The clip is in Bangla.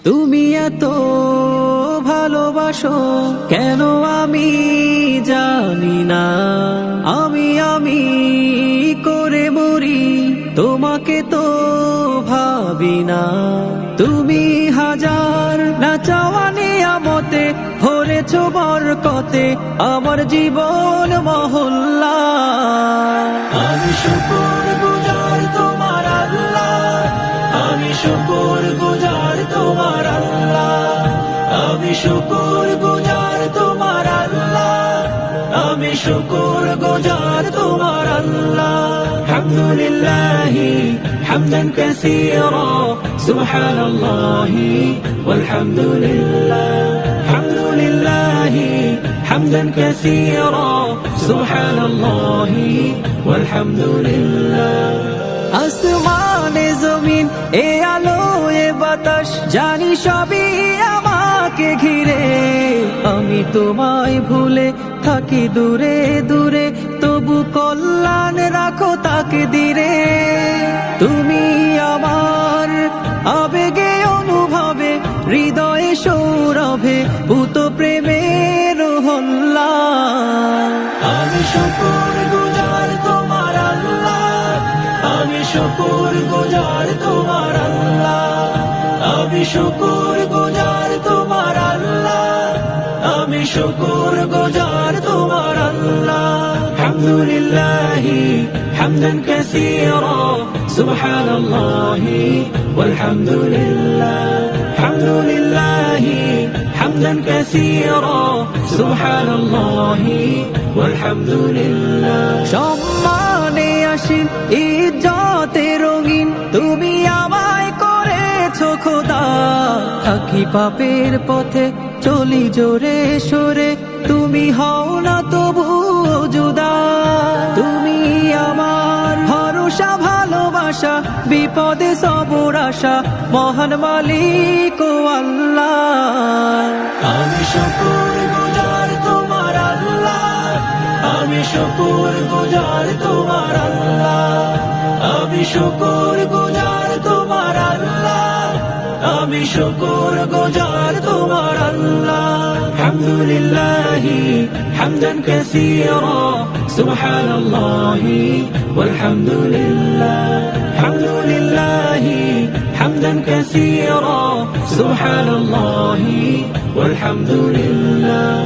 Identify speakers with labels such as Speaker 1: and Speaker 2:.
Speaker 1: তুমি এত ভালোবাসো কেন আমি জানি না, আমি করে মরি তোমাকে তো ভাবি না। তুমি হাজার না চাওয়া নিয়ামতে ভরেছ বরকতে আমার জীবন মহল্লা। আমি শুকর গুজার তোমার আল্লাহ, আমি শুকর গুজার তোমার আল্লাহ, আমি শুকর গুজার তোমার আল্লাহ, আমি শুকর গুজার তোমার আল্লাহ। আলহামদুলিল্লাহি হামদান কাসীরা সুবহানাল্লাহি ওয়ালহামদুলিল্লাহ। আলহামদুলিল্লাহি হামদান কাসীরা সুবহানাল্লাহি ওয়ালহামদুলিল্লাহ। আসমানে জমিন এ আলো এ বাতাস জানি সবই আমাকে ঘিরে, আমি তোমায় ভুলে থাকি দূরে দূরে তবু কল্যাণ রাখো তাকে দিরে। তুমি আমার আবেগে অনুভবে হৃদয়ে সৌরভে পুত প্রেমের হল্লা। আমি শুকর গুজার তোমার আল্লাহ, আমি শুকর গুজার তোমার আল্লাহ, আমি শুকর গুজার তোমার আল্লাহ, আমি শুকর গুজার তোমার আল্লাহ। আলহামদুলিল্লাহি হামদান কাসীরা সুবহানাল্লাহি ওয়ালহামদুলিল্লাহ। আলহামদুলিল্লাহি হামদান কাসীরা সুবহানাল্লাহি ওয়ালহামদুলিল্লাহ। সম্মানে আসীন ইজ্জতে রঙিন তুমি আমায় করেছো খোদা, থাকি পাপের পথে চলি জোরে সরে তুমি হও না তবু জুদা। তুমি আমার ভরসা ভালোবাসা বিপদে সবর আশা মহান মালিক ও আল্লাহ। আমি শুকর গুজার তোমার আল্লাহ, আমি শুকর গুজার তোমার আল্লাহ, আমি শুকর গুজার তোমার আল্লাহ, আমি শুকর গুজার তোমার আল্লাহ। আলহামদুলিল্লাহি হামদান কাসীরা সুবহানাল্লাহি ওয়ালহামদুলিল্লাহ। আলহামদুলিল্লাহি হামদান কাসীরা সুবহানাল্লাহি ওয়ালহামদুলিল্লাহ।